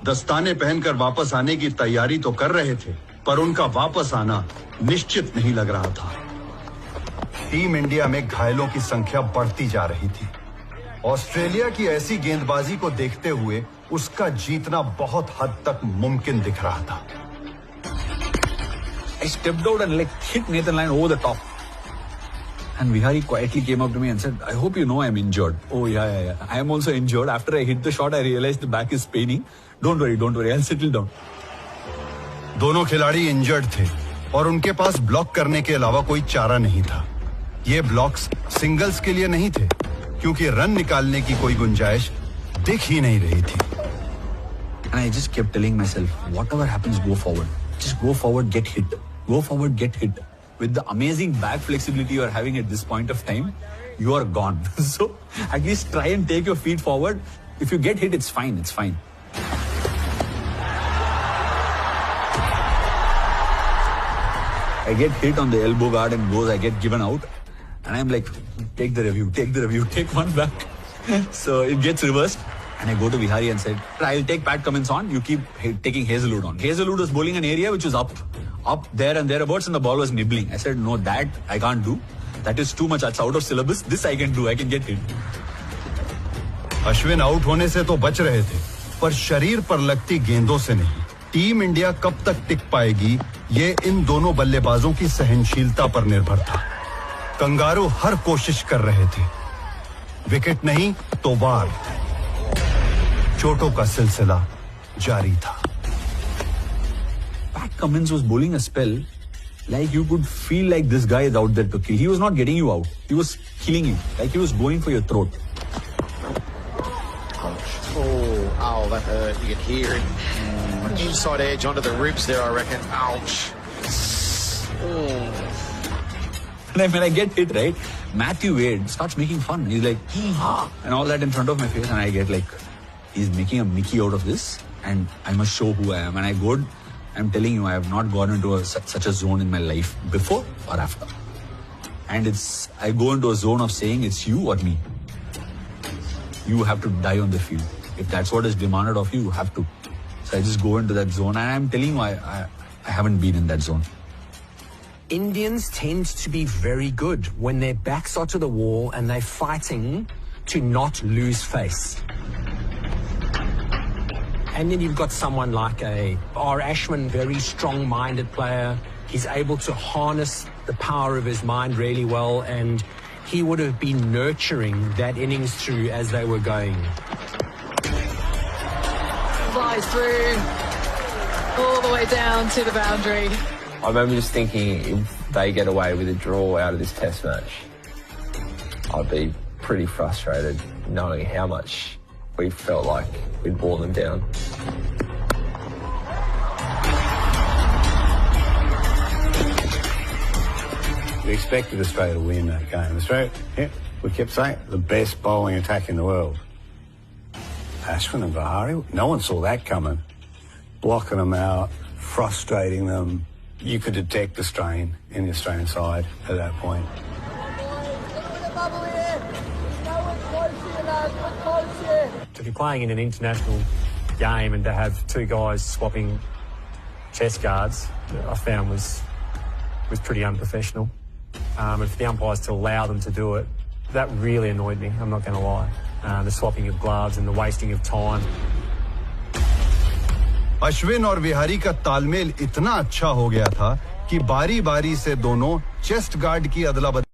दस्ताने पहनकर वापस आने की तैयारी तो कर रहे थे, पर उनका वापस आना निश्चित नहीं लग रहा था। टीम इंडिया में घायलों की संख्या बढ़ती जा रही थी। ऑस्ट्रेलिया की ऐसी गेंदबाजी को देखते हुए उसका जीतना बहुत हद तक मुमकिन दिख रहा था। I stepped out and hit Nathan Lyon over the top. And Vihari quietly came up to me and said, I hope you know I'm injured. Oh, yeah. I am also injured. After I hit the shot, I realized the back is paining. Don't worry. I'll settle down. दोनों खिलाड़ी injured थे और उनके पास block करने के अलावा कोई चारा नहीं था। ये ब्लॉक्स सिंगल्स के लिए नहीं थे, क्योंकि रन निकालने की कोई गुंजाइश दिख ही नहीं रही थी। And I just kept telling myself, whatever happens, go forward. Just go forward, get hit. Go forward, get hit. With the amazing back flexibility you are having at this point of time, you are gone. So at least try and take your feet forward. If you get hit, it's fine. It's fine. I get hit on the elbow guard and I get given out. And I'm like, take the review, take one back. So it gets reversed. And I go to Vihari and said, I'll take Pat Cummins on. You keep taking Hazelwood on. Hazelwood was bowling an area which was up there and thereabouts, and the ball was nibbling. I said, no, that I can't do. That is too much. That's out of syllabus. This I can do. I can get hit. Ashwin out होने से तो बच रहे थे, पर शरीर पर लगती गेंदों से नहीं। टीम इंडिया कब तक टिक पाएगी, ये इन दोनों बल्लेबाजों की सहनशीलता पर निर्भर था। कंगारू हर कोशिश कर रहे थे। विकेट नहीं तो वार। चोटों का सिलसिला जारी था। Pat Cummins was bowling a spell like you could feel like this guy is out there to kill. He was not getting you out. He was killing you. Like he was going for your throat. Oh, that hurt. You can hear it. Inside edge onto the ribs there, I reckon. Ouch. And when I get hit, right, Matthew Wade starts making fun. He's like, and all that in front of my face. And I get like, he's making a Mickey out of this. And I must show who I am. And I go, I'm telling you, I have not gone into such a zone in my life before or after. And I go into a zone of saying it's you or me. You have to die on the field. If that's what is demanded of you, you have to. So I just go into that zone, and I'm telling you, I haven't been in that zone. Indians tend to be very good when their backs are to the wall and they're fighting to not lose face. And then you've got someone like R. Ashwin, very strong-minded player. He's able to harness the power of his mind really well, and he would have been nurturing that innings through as they were going. Flies through all the way down to the boundary. I remember just thinking, if they get away with a draw out of this test match, I'd be pretty frustrated knowing how much we felt like we'd worn them down. We expected Australia to win that game. Australia, we kept saying, the best bowling attack in the world. Ashwin and Vihari, no one saw that coming. Blocking them out, frustrating them. You could detect the strain in the Australian side at that point. To be playing in an international game and to have two guys swapping chest guards, I found was pretty unprofessional. And for the umpires to allow them to do it, that really annoyed me, I'm not going to lie. The swapping of gloves and the wasting of time. Ashwin और विहारी का तालमेल इतना अच्छा हो गया था कि बारी-बारी से दोनों चेस्ट गार्ड की अदला-बदली